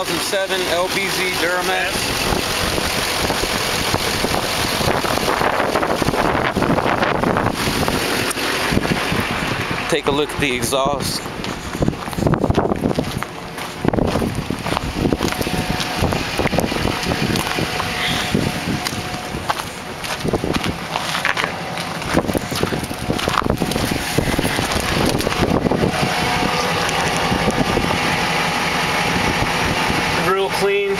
2007 LBZ Duramax. Take a look at the exhaust. Real clean.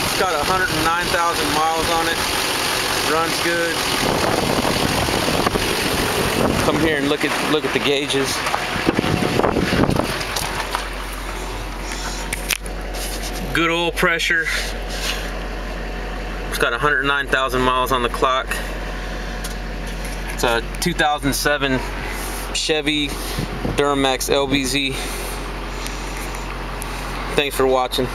It's got 109,000 miles on it. Runs good. Come here and look at the gauges. Good oil pressure. It's got 109,000 miles on the clock. It's a 2007 Chevy Duramax LBZ. Thanks for watching.